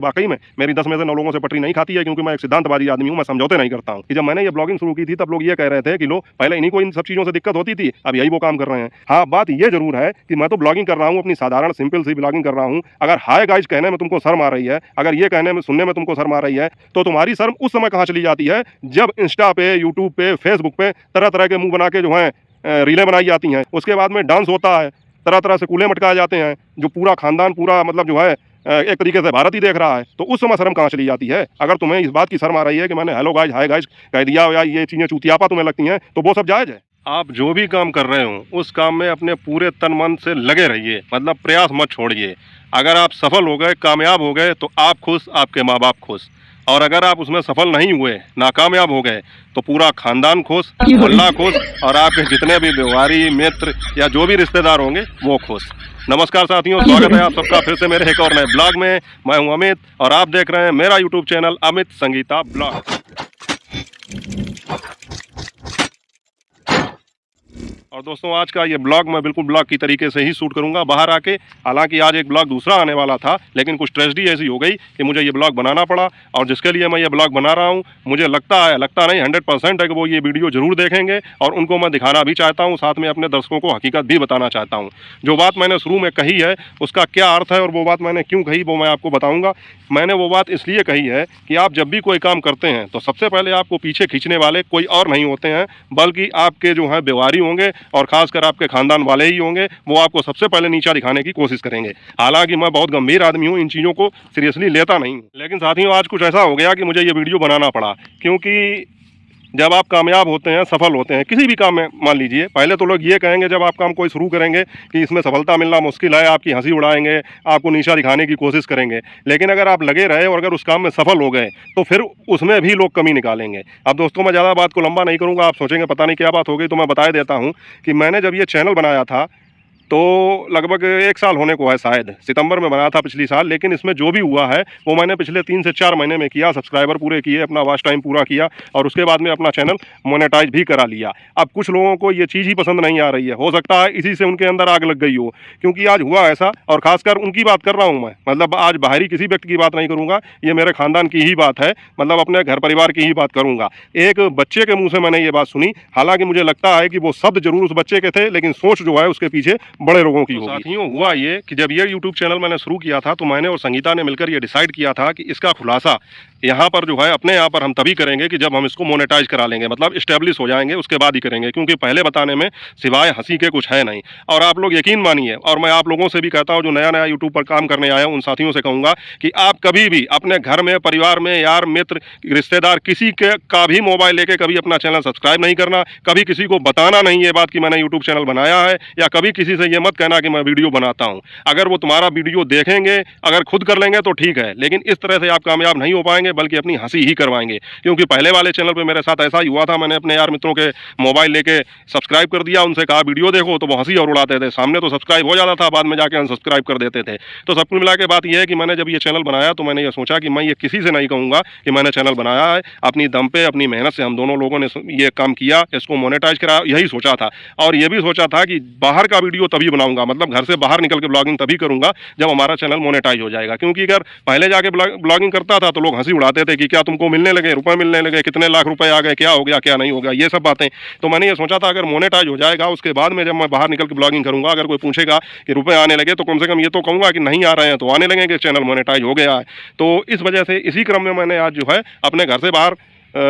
वाकई में मेरी 10 में से 9 लोगों से पटरी नहीं खाती है, क्योंकि मैं एक सिद्धांतवादी आदमी हूँ, मैं समझौते नहीं करता हूँ। कि जब मैंने ये ब्लॉगिंग शुरू की थी तब लोग ये कह रहे थे कि लो पहले इन्हीं को इन सब चीज़ों से दिक्कत होती थी, अब यही वो काम कर रहे हैं। हाँ, बात ये ज़रूर है कि मैं तो ब्लॉगिंग कर रहा हूँ, अपनी साधारण सिंपल सी ब्लॉगिंग कर रहा हूँ। अगर हाय गाइस कहने में तुमको शर्म आ रही है, अगर ये कहने में सुनने में तुमको शर्म आ रही है, तो तुम्हारी शर्म उस समय कहाँ चली जाती है जब इंस्टा पे, यूट्यूब पे, फेसबुक पे तरह-तरह के मुँह बना के जो है रीलें बनाई जाती हैं। उसके बाद में डांस होता है, तरह-तरह से कूले मटकाए जाते हैं, जो पूरा खानदान पूरा मतलब जो है एक तरीके से भारत ही देख रहा है, तो उस समय शर्म कहाँ चली जाती है? अगर तुम्हें इस बात की शर्म आ रही है कि मैंने हेलो गाइस, हाय गाइस कह दिया या ये चीज़ें चूतियापा तुम्हें लगती हैं, तो वो सब जायज़ है। आप जो भी काम कर रहे हो, उस काम में अपने पूरे तन मन से लगे रहिए, मतलब प्रयास मत छोड़िए। अगर आप सफल हो गए, कामयाब हो गए, तो आप खुश, आपके माँ-बाप खुश। और अगर आप उसमें सफल नहीं हुए, नाकामयाब हो गए, तो पूरा खानदान खुश, मोहल्ला खुश और आपके जितने भी व्यवहारी, मित्र या जो भी रिश्तेदार होंगे, वो खुश। नमस्कार साथियों, स्वागत है आप सबका फिर से मेरे एक और नए ब्लॉग में। मैं हूं अमित और आप देख रहे हैं मेरा YouTube channel Amit Sangeeta blog. और दोस्तों, आज का ये ब्लॉग मैं बिल्कुल ब्लॉग की तरीके से ही शूट करूंगा बाहर आके। हालांकि आज एक ब्लॉग दूसरा आने वाला था, लेकिन कुछ ट्रेजेडी ऐसी हो गई कि मुझे ये ब्लॉग बनाना पड़ा। और जिसके लिए मैं ये ब्लॉग बना रहा हूँ, मुझे लगता नहीं 100% है कि वो ये वीडियो ज़रूर देखेंगे और उनको मैं दिखाना भी चाहता हूँ, साथ में अपने दर्शकों को हकीकत भी बताना चाहता हूँ। जो बात मैंने शुरू में कही है उसका क्या अर्थ है और वो बात मैंने क्यों कही, वो मैं आपको बताऊँगा। मैंने वो बात इसलिए कही है कि आप जब भी कोई काम करते हैं तो सबसे पहले आपको पीछे खींचने वाले कोई और नहीं होते हैं, बल्कि आपके जो हैं व्यवहारी होंगे और ख़ासकर आपके ख़ानदान वाले ही होंगे। वो आपको सबसे पहले नीचा दिखाने की कोशिश करेंगे। हालांकि मैं बहुत गंभीर आदमी हूँ, इन चीज़ों को सीरियसली लेता नहीं हूँ। लेकिन साथियों, आज कुछ ऐसा हो गया कि मुझे ये वीडियो बनाना पड़ा, क्योंकि जब आप कामयाब होते हैं, सफल होते हैं किसी भी काम में, मान लीजिए, पहले तो लोग ये कहेंगे जब आप काम कोई शुरू करेंगे कि इसमें सफलता मिलना मुश्किल है, आपकी हंसी उड़ाएंगे, आपको नीचा दिखाने की कोशिश करेंगे। लेकिन अगर आप लगे रहे और अगर उस काम में सफल हो गए तो फिर उसमें भी लोग कमी निकालेंगे। अब दोस्तों, मैं ज़्यादा बात को लंबा नहीं करूँगा, आप सोचेंगे पता नहीं क्या बात हो गई, तो मैं बता देता हूँ कि मैंने जब ये चैनल बनाया था तो लगभग 1 साल होने को है, शायद सितंबर में बनाया था पिछली साल। लेकिन इसमें जो भी हुआ है वो मैंने पिछले 3 से 4 महीने में किया, सब्सक्राइबर पूरे किए, अपना वॉच टाइम पूरा किया और उसके बाद में अपना चैनल मोनेटाइज भी करा लिया। अब कुछ लोगों को ये चीज़ ही पसंद नहीं आ रही है, हो सकता है इसी से उनके अंदर आग लग गई हो, क्योंकि आज हुआ ऐसा। और ख़ासकर उनकी बात कर रहा हूँ मैं, मतलब आज बाहरी किसी व्यक्ति की बात नहीं करूँगा, ये मेरे ख़ानदान की ही बात है, मतलब अपने घर परिवार की ही बात करूँगा। एक बच्चे के मुँह से मैंने ये बात सुनी, हालाँकि मुझे लगता है कि वो शब्द जरूर उस बच्चे के थे, लेकिन सोच जो है उसके पीछे बड़े लोगों की होगी। साथियों, हुआ ये कि जब ये यूट्यूब चैनल मैंने शुरू किया था तो मैंने और संगीता ने मिलकर ये डिसाइड किया था कि इसका खुलासा यहाँ पर जो है अपने यहाँ पर हम तभी करेंगे कि जब हम इसको मोनेटाइज करा लेंगे, मतलब इस्टेब्लिश हो जाएंगे, उसके बाद ही करेंगे, क्योंकि पहले बताने में सिवाय हंसी के कुछ है नहीं। और आप लोग यकीन मानिए, और मैं आप लोगों से भी कहता हूँ जो नया नया यूट्यूब पर काम करने आए हैं, उन साथियों से कहूँगा कि आप कभी भी अपने घर में, परिवार में, यार मित्र, रिश्तेदार, किसी के का भी मोबाइल लेके कभी अपना चैनल सब्सक्राइब नहीं करना, कभी किसी को बताना नहीं ये बात कि मैंने यूट्यूब चैनल बनाया है, या कभी किसी से ये मत कहना कि मैं वीडियो बनाता हूँ। अगर वो तुम्हारा वीडियो देखेंगे, अगर खुद कर लेंगे तो ठीक है, लेकिन इस तरह से आप कामयाब नहीं हो पाएंगे, बल्कि अपनी हंसी ही करवाएंगे। क्योंकि पहले वाले चैनल पे मेरे साथ ऐसा ही हुआ था, मैंने अपने यार मित्रों के मोबाइल लेके सब्सक्राइब कर दिया, उनसे कहा वीडियो देखो, तो वो हंसी और उड़ाते थे। सामने तो सब्सक्राइब हो जाता था, बाद में जाके अनसब्सक्राइब कर देते थे। तो सब कुल मिला के बात यह है कि मैंने जब ये चैनल बनाया तो मैंने ये सोचा कि मैं ये किसी से नहीं कहूँगा कि मैंने चैनल बनाया है, अपनी दम पे, अपनी मेहनत से हम दोनों लोगों ने ये काम किया, इसको मोनेटाइज कराया, यही सोचा था। और ये भी सोचा था कि बाहर का वीडियो तभी बनाऊंगा, मतलब घर से बाहर निकल के ब्लॉगिंग तभी करूंगा जब हमारा चैनल मोनेटाइज हो जाएगा। क्योंकि अगर पहले जाके ब्लॉगिंग करता था तो लोग हंसी उड़ाते थे कि क्या तुमको मिलने लगे, रुपए मिलने लगे, कितने लाख रुपए आ गए, क्या हो गया, क्या नहीं हो गया, ये सब बातें। तो मैंने ये सोचा था अगर मोनेटाइज हो जाएगा उसके बाद में जब मैं बाहर निकल के ब्लॉगिंग करूंगा, अगर कोई पूछेगा कि रुपए आने लगे, तो कम से कम ये तो कहूँगा कि नहीं आ रहे हैं तो आने लगेंगे, चैनल मोनेटाइज हो गया है। तो इस वजह से इसी क्रम में मैंने आज जो है अपने घर से बाहर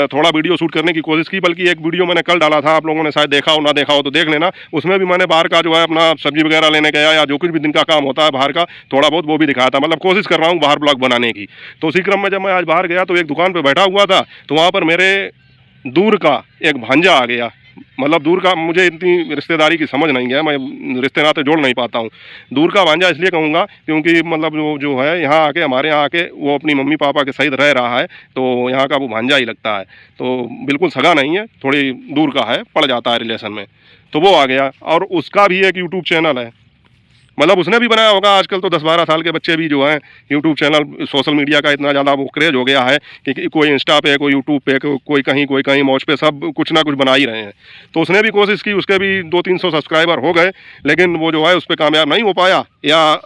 थोड़ा वीडियो शूट करने की कोशिश की। बल्कि एक वीडियो मैंने कल डाला था, आप लोगों ने शायद देखा हो, ना देखा हो तो देख लेना। उसमें भी मैंने बाहर का जो है अपना सब्जी वगैरह लेने गया या जो कुछ भी दिन का काम होता है बाहर का, थोड़ा बहुत वो भी दिखाया था। मतलब कोशिश कर रहा हूँ बाहर ब्लॉग बनाने की। तो उसी क्रम में जब मैं आज बाहर गया तो एक दुकान पर बैठा हुआ था, तो वहाँ पर मेरे दूर का एक भांजा आ गया। मतलब दूर का, मुझे इतनी रिश्तेदारी की समझ नहीं है, मैं रिश्ते नाते जोड़ नहीं पाता हूँ। दूर का भांजा इसलिए कहूँगा क्योंकि मतलब जो है यहाँ आके, हमारे यहाँ आके वो अपनी मम्मी पापा के सहित रह रहा है, तो यहाँ का वो भांजा ही लगता है। तो बिल्कुल सगा नहीं है, थोड़ी दूर का है, पड़ जाता है रिलेशन में। तो वो आ गया और उसका भी एक यूट्यूब चैनल है, मतलब उसने भी बनाया होगा। आजकल तो 10-12 साल के बच्चे भी जो हैं यूट्यूब चैनल, सोशल मीडिया का इतना ज़्यादा वो क्रेज हो गया है कि कोई इंस्टा पे, कोई यूट्यूब पे, कोई कहीं मौज पे, सब कुछ ना कुछ बना ही रहे हैं। तो उसने भी कोशिश की, उसके भी 200-300 सब्सक्राइबर हो गए, लेकिन वो जो है उस पर कामयाब नहीं हो पाया, या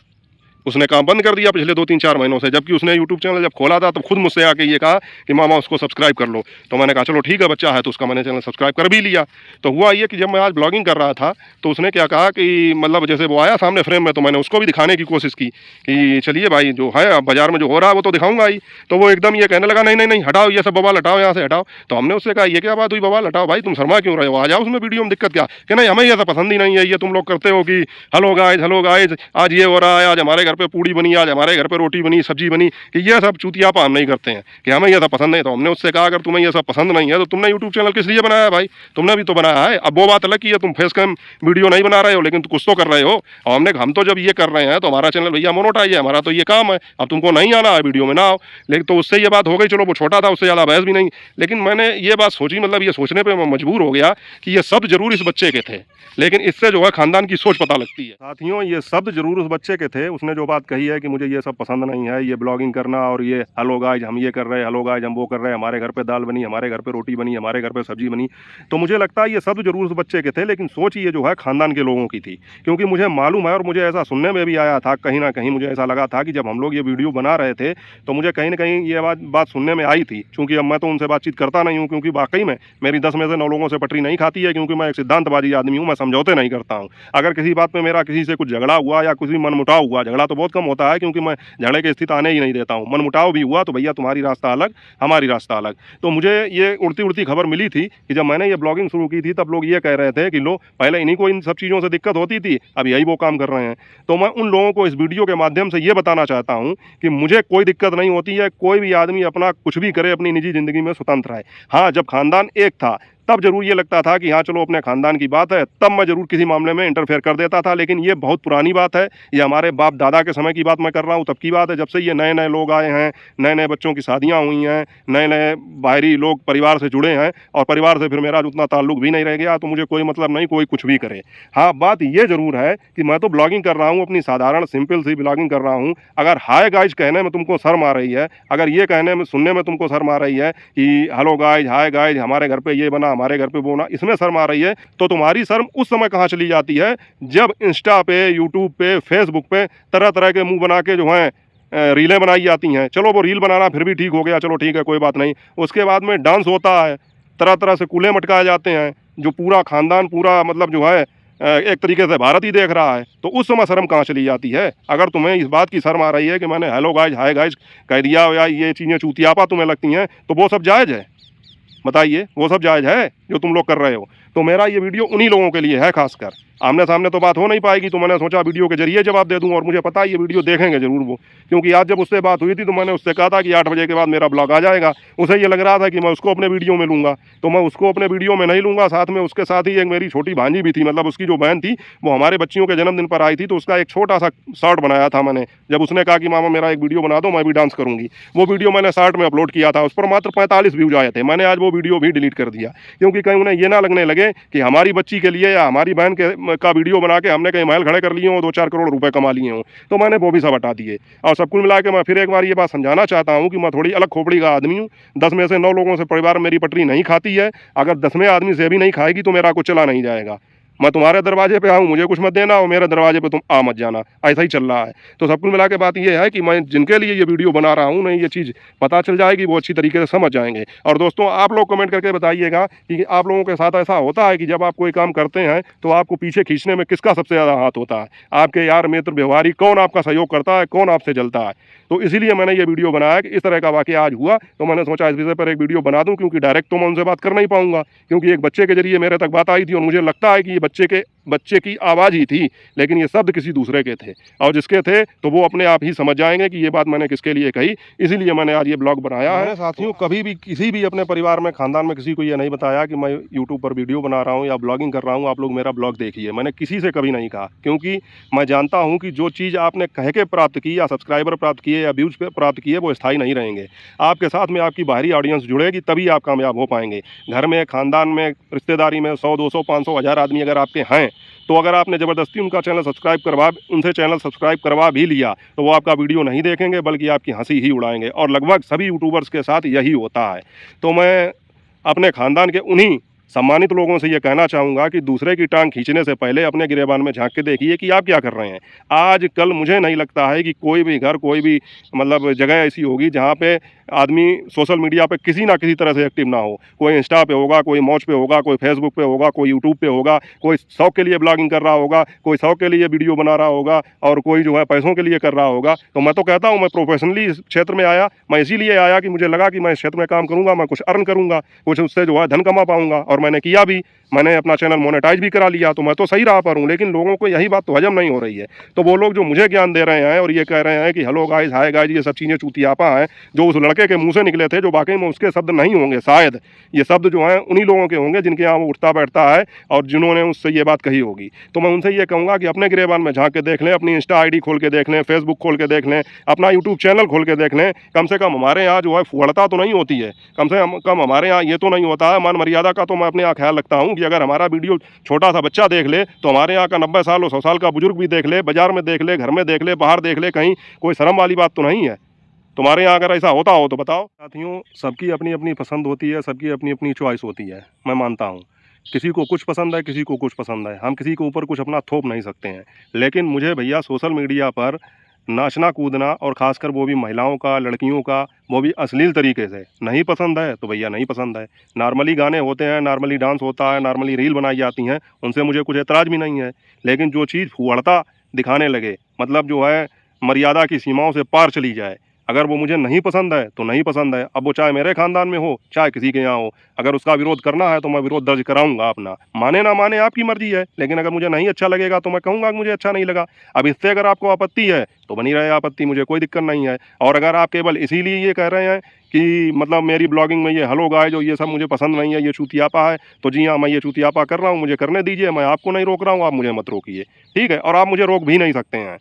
उसने काम बंद कर दिया पिछले 2-3-4 महीनों से, जबकि उसने यूट्यूब चैनल जब खोला था तो खुद मुझसे आके ये कहा कि मामा उसको सब्सक्राइब कर लो। तो मैंने कहा चलो ठीक है, बच्चा है तो उसका मैंने चैनल सब्सक्राइब कर भी लिया। तो हुआ ये कि जब मैं आज ब्लॉगिंग कर रहा था तो उसने क्या कहा कि मतलब जैसे वो आया सामने फ्रेम में, तो मैंने उसको भी दिखाने की कोशिश की कि चलिए भाई जो है बाजार में जो हो रहा है वो तो दिखाऊंगा ही। तो वो एकदम ये कहने लगा नहीं नहीं नहीं हटाओ, ये सब बवाल हटाओ, यहाँ से हटाओ। तो हमने उससे कहा ये क्या बात हुई बवाल हटाओ, भाई तुम शर्मा क्यों रहे हो, आ जाओ उसमें वीडियो में, दिक्कत क्या। कि नहीं हमें ये सब पसंद ही नहीं है, ये तुम लोग करते हो कि हेलो गाइज आज ये हो रहा है, आज हमारे घर पे पूड़ी बनी, आज हमारे घर पे रोटी बनी, सब्जी बनी, कि ये सब चूतियापा हम नहीं करते हैं, कि हमें ये सब पसंद नहीं। तो हमने उससे कहा अगर तुम्हें ये सब पसंद नहीं है तो तुमने यूट्यूब चैनल किस लिए बनाया भाई, तुमने भी तो बनाया है। अब वो बात अलग की है तुम फेस कैम वीडियो नहीं बना रहे हो लेकिन कुछ तो कर रहे हो। और हमने हम तो जब ये कर रहे हैं तो हमारा चैनल भैया मोनेटाइज है, हमारा तो ये काम है, अब तुमको नहीं आना है वीडियो में ना आओ। लेकिन तो उससे ये बात हो गई, चलो वो छोटा था उससे ज़्यादा बहस भी नहीं। लेकिन मैंने ये बात सोची, मतलब ये सोचने पर मैं मजबूर हो गया कि ये शब्द जरूर इस बच्चे के थे, लेकिन इससे जो है खानदान की सोच पता लगती है। साथियों ये शब्द जरूर उस बच्चे के थे, उसने जो बात कही है कि मुझे ये सब पसंद नहीं है, ये ब्लॉगिंग करना और ये हेलो गाइज हम ये कर रहे हैं, हेलो गाइज हम वो कर रहे हैं, हमारे घर पे दाल बनी, हमारे घर पे रोटी बनी, हमारे घर पे सब्जी बनी। तो मुझे लगता है ये शब्द जरूर उस बच्चे के थे, लेकिन सोच ये जो है खानदान के लोगों की थी। क्योंकि मुझे मालूम है और मुझे ऐसा सुनने में भी आया था, कहीं ना कहीं मुझे ऐसा लगा था कि जब हम लोग ये वीडियो बना रहे थे तो मुझे कहीं ना कहीं ये बात सुनने में आई थी। क्योंकि अब मैं तो उनसे बातचीत करता नहीं हूँ, क्योंकि वाकई में मेरी 10 में से 9 लोगों से पटरी नहीं खाती है, क्योंकि मैं एक सिद्धांतवादी आदमी हूँ, मैं समझौते नहीं करता हूँ। अगर किसी बात में मेरा किसी से कुछ झगड़ा हुआ या कुछ भी मनमुटाव हुआ, झगड़ा तो बहुत कम होता है क्योंकि मैं झगड़े की स्थिति आने ही नहीं देता हूँ, मनमुटाव भी हुआ तो भैया तुम्हारी रास्ता अलग हमारी रास्ता अलग। तो मुझे ये उड़ती उड़ती खबर मिली थी कि जब मैंने ये ब्लॉगिंग शुरू की थी तब लोग ये कह रहे थे कि लो पहले इन्हीं को इन सब चीज़ों से दिक्कत होती थी, अब यही वो काम कर रहे हैं। तो मैं उन लोगों को इस वीडियो के माध्यम से ये बताना चाहता हूँ कि मुझे कोई दिक्कत नहीं होती है, कोई भी आदमी अपना कुछ भी करे, अपनी निजी ज़िंदगी में स्वतंत्र है। हाँ जब खानदान एक था तब जरूर ये लगता था कि हाँ चलो अपने खानदान की बात है, तब मैं जरूर किसी मामले में इंटरफेयर कर देता था। लेकिन ये बहुत पुरानी बात है, ये हमारे बाप दादा के समय की बात मैं कर रहा हूँ, तब की बात है जब से ये नए नए लोग आए हैं, नए नए बच्चों की शादियाँ हुई हैं, नए नए बाहरी लोग परिवार से जुड़े हैं और परिवार से फिर मेरा उतना ताल्लुक भी नहीं रह गया। तो मुझे कोई मतलब नहीं कोई कुछ भी करे। हाँ बात ये ज़रूर है कि मैं तो ब्लॉगिंग कर रहा हूँ, अपनी साधारण सिंपल सी ब्लॉगिंग कर रहा हूँ। अगर हाय गाइज कहने में तुमको शर्म आ रही है, अगर ये कहने में सुनने में तुमको शर्म आ रही है कि हेलो गाइज हाय गाइज हमारे घर पे ये बना, हमारे घर पे वो बना, इसमें शर्म आ रही है, तो तुम्हारी शर्म उस समय कहाँ चली जाती है जब इंस्टा पे, यूट्यूब पे, फेसबुक पे तरह तरह के मुंह बना के जो हैं रीलें बनाई जाती हैं। चलो वो रील बनाना फिर भी ठीक हो गया, चलो ठीक है कोई बात नहीं। उसके बाद में डांस होता है, तरह तरह से कूल्हे मटकाए जाते हैं, जो पूरा खानदान पूरा मतलब जो है एक तरीके से भारत ही देख रहा है। तो उस समय शर्म कहाँ चली जाती है। अगर तुम्हें इस बात की शर्म आ रही है कि मैंने हेलो गाइज हाय गाइज कह दिया या ये चीज़ें चूतियापा तुम्हें लगती हैं, तो वो सब जायज़ है, बताइए वो सब जायज़ है जो तुम लोग कर रहे हो। तो मेरा ये वीडियो उन्हीं लोगों के लिए है, खासकर आमने सामने तो बात हो नहीं पाएगी, तो मैंने सोचा वीडियो के जरिए जवाब दे दूं। और मुझे पता है ये वीडियो देखेंगे जरूर वो, क्योंकि आज जब उससे बात हुई थी तो मैंने उससे कहा था कि 8 बजे के बाद मेरा ब्लॉग आ जाएगा। उसे ये लग रहा था कि मैं उसको अपने वीडियो में लूँगा, तो मैं उसको अपने वीडियो में नहीं लूँगा। साथ में उसके साथ ही एक मेरी छोटी भांजी भी थी, मतलब उसकी जो बहन थी वो हमारे बच्चियों के जन्मदिन पर आई थी, तो उसका एक छोटा सा शॉर्ट बनाया था मैंने। जब उसने कहा कि मामा मेरा एक वीडियो बना दो मैं भी डांस करूँगी, वो वीडियो मैंने शॉर्ट में अपलोड किया था, उस पर मात्र 45 व्यूज आए थे। मैंने आज वो वीडियो भी डिलीट कर दिया, क्योंकि कहीं उन्हें ये ना लगने लगे कि हमारी बच्ची के लिए या हमारी बहन का वीडियो बना के हमने कहीं महल खड़े कर लिए हों, 2-4 करोड़ रुपए कमा लिए हों। तो मैंने वो भी सब हटा दिए। और सब कुल मिला के मैं फिर एक बार ये बात समझाना चाहता हूँ कि मैं थोड़ी अलग खोपड़ी का आदमी हूँ। 10 में से 9 लोगों से परिवार मेरी पटरी नहीं खाती है, अगर 10वें आदमी से भी नहीं खाएगी तो मेरा कुछ चला नहीं जाएगा। मैं तुम्हारे दरवाजे पे आऊँ मुझे कुछ मत देना और मेरे दरवाजे पे तुम आ मत जाना, ऐसा ही चल रहा है। तो सब कुल मिला के बात ये है कि मैं जिनके लिए ये वीडियो बना रहा हूँ उन्हें ये चीज़ पता चल जाएगी, वो अच्छी तरीके से समझ जाएंगे। और दोस्तों आप लोग कमेंट करके बताइएगा कि आप लोगों के साथ ऐसा होता है कि जब आप कोई काम करते हैं तो आपको पीछे खींचने में किसका सबसे ज़्यादा हाथ होता है, आपके यार मित्र व्यवहारी कौन आपका सहयोग करता है, कौन आपसे जलता है। तो इसीलिए मैंने ये वीडियो बनाया कि इस तरह का वाक़या आज हुआ, तो मैंने सोचा इस विषय पर एक वीडियो बना दूं, क्योंकि डायरेक्ट तो मैं उनसे बात कर नहीं पाऊंगा, क्योंकि एक बच्चे के जरिए मेरे तक बात आई थी और मुझे लगता है कि ये बच्चे की आवाज़ ही थी, लेकिन ये शब्द किसी दूसरे के थे, और जिसके थे तो वो अपने आप ही समझ जाएंगे कि ये बात मैंने किसके लिए कही। इसीलिए मैंने आज ये ब्लॉग बनाया है। साथियों कभी भी किसी भी अपने परिवार में, खानदान में किसी को ये नहीं बताया कि मैं यूट्यूब पर वीडियो बना रहा हूँ या ब्लॉगिंग कर रहा हूँ, आप लोग मेरा ब्लॉग देखिए, मैंने किसी से कभी नहीं कहा। क्योंकि मैं जानता हूँ कि जो चीज़ आपने कह के प्राप्त की या सब्सक्राइबर प्राप्त किए या व्यूज प्राप्त किए वो स्थायी नहीं रहेंगे। आपके साथ में आपकी बाहरी ऑडियंस जुड़ेगी तभी आप कामयाब हो पाएंगे। घर में, खानदान में, रिश्तेदारी में 100, 200, 500, 1000 आदमी अगर आपके हैं, तो अगर आपने ज़बरदस्ती उनसे चैनल सब्सक्राइब करवा भी लिया तो वो आपका वीडियो नहीं देखेंगे, बल्कि आपकी हंसी ही उड़ाएंगे। और लगभग सभी यूट्यूबर्स के साथ यही होता है। तो मैं अपने ख़ानदान के उन्हीं सम्मानित लोगों से ये कहना चाहूँगा कि दूसरे की टांग खींचने से पहले अपने गिरेबान में झांक के देखिए कि आप क्या कर रहे हैं। आज कल मुझे नहीं लगता है कि कोई भी घर, कोई भी मतलब जगह ऐसी होगी जहाँ पे आदमी सोशल मीडिया पे किसी ना किसी तरह से एक्टिव ना हो। कोई इंस्टा पे होगा, कोई मौज पे होगा, कोई फेसबुक पे होगा, कोई यूट्यूब पे होगा, कोई शौक के लिए ब्लॉगिंग कर रहा होगा, कोई शौक के लिए वीडियो बना रहा होगा और कोई जो है पैसों के लिए कर रहा होगा। तो मैं तो कहता हूँ, मैं प्रोफेशनली इस क्षेत्र में आया, मैं इसीलिए आया कि मुझे लगा कि मैं इस क्षेत्र में काम करूँगा, मैं कुछ अर्न करूँगा, कुछ उससे जो है धन कमा पाऊँगा, और मैंने किया भी। मैंने अपना चैनल मोनेटाइज भी करा लिया, तो मैं तो सही राह पर हूँ। लेकिन लोगों को यही बात तो हजम नहीं हो रही है। तो वो लोग जो मुझे ज्ञान दे रहे हैं और ये कह रहे हैं कि हेलो गाइस, हाय गाइस, ये सब चीज़ें चूतियापा हैं, जो उस लड़के के मुंह से निकले थे, जो वाकई में उसके शब्द नहीं होंगे, शायद ये शब्द जो हैं उन्हीं लोगों के होंगे जिनके यहाँ वो उठता बैठता है और जिन्होंने उससे ये बात कही होगी। तो मैं उनसे ये कहूँगा कि अपने गिरेबान में झांक के देख लें, अपनी इंस्टा आईडी खोल के देख लें, फेसबुक खोल के देख लें, अपना यूट्यूब चैनल खोल के देख लें। कम से कम हमारे यहाँ जो है फुहड़ता तो नहीं होती है, कम से कम हमारे यहाँ ये तो नहीं होता है। मान मर्यादा का तो मैं अपने यहाँ ख्याल रखता हूँ कि अगर हमारा वीडियो छोटा सा बच्चा देख ले तो हमारे यहाँ का 90 साल और 100 साल का बुजुर्ग भी देख ले, बाजार में देख ले, घर में देख ले, बाहर देख ले, कहीं कोई शर्म वाली बात तो नहीं है। तुम्हारे यहाँ अगर ऐसा होता हो तो बताओ। साथियों, सबकी अपनी अपनी पसंद होती है, सबकी अपनी अपनी चॉइस होती है, मैं मानता हूँ। किसी को कुछ पसंद है, किसी को कुछ पसंद है, हम किसी के ऊपर कुछ अपना थोप नहीं सकते हैं। लेकिन मुझे भैया सोशल मीडिया पर नाचना कूदना, और ख़ासकर वो भी महिलाओं का, लड़कियों का, वो भी अश्लील तरीके से, नहीं पसंद है तो भैया नहीं पसंद है। नॉर्मली गाने होते हैं, नॉर्मली डांस होता है, नॉर्मली रील बनाई जाती हैं, उनसे मुझे कुछ एतराज़ भी नहीं है। लेकिन जो चीज़ फुहड़ता दिखाने लगे, मतलब जो है मर्यादा की सीमाओं से पार चली जाए, अगर वो मुझे नहीं पसंद है तो नहीं पसंद है। अब वो चाहे मेरे ख़ानदान में हो, चाहे किसी के यहाँ हो, अगर उसका विरोध करना है तो मैं विरोध दर्ज कराऊंगा अपना। माने ना माने आपकी मर्जी है, लेकिन अगर मुझे नहीं अच्छा लगेगा तो मैं कहूँगा कि मुझे अच्छा नहीं लगा। अब इससे अगर आपको आपत्ति है तो बनी रहे आपत्ति, मुझे कोई दिक्कत नहीं है। और अगर आप केवल इसीलिए ये कह रहे हैं कि मतलब मेरी ब्लॉगिंग में ये हेलो गाइस जो ये सब मुझे पसंद नहीं है, ये चूतियापा है, तो जी हाँ, मैं ये चूतियापा कर रहा हूँ, मुझे करने दीजिए, मैं आपको नहीं रोक रहा हूँ, आप मुझे मत रोकिए, ठीक है। और आप मुझे रोक भी नहीं सकते हैं,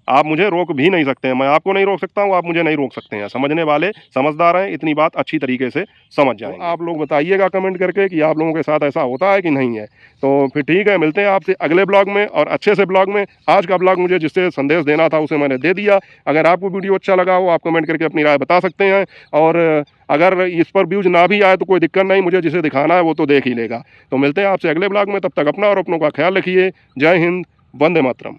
आप मुझे रोक भी नहीं सकते हैं। मैं आपको नहीं रोक सकता हूँ, आप मुझे नहीं रोक सकते हैं। समझने वाले समझदार हैं, इतनी बात अच्छी तरीके से समझ जाएंगे। तो आप लोग बताइएगा कमेंट करके कि आप लोगों के साथ ऐसा होता है कि नहीं है। तो फिर ठीक है, मिलते हैं आपसे अगले ब्लॉग में और अच्छे से ब्लॉग में। आज का ब्लॉग मुझे जिससे संदेश देना था उसे मैंने दे दिया। अगर आपको वीडियो अच्छा लगा हो, आप कमेंट करके अपनी राय बता सकते हैं। और अगर इस पर व्यूज़ ना भी आए तो कोई दिक्कत नहीं, मुझे जिसे दिखाना है वो तो देख ही लेगा। तो मिलते हैं आपसे अगले ब्लॉग में, तब तक अपना और अपनों का ख्याल रखिए। जय हिंद, वंदे मातरम।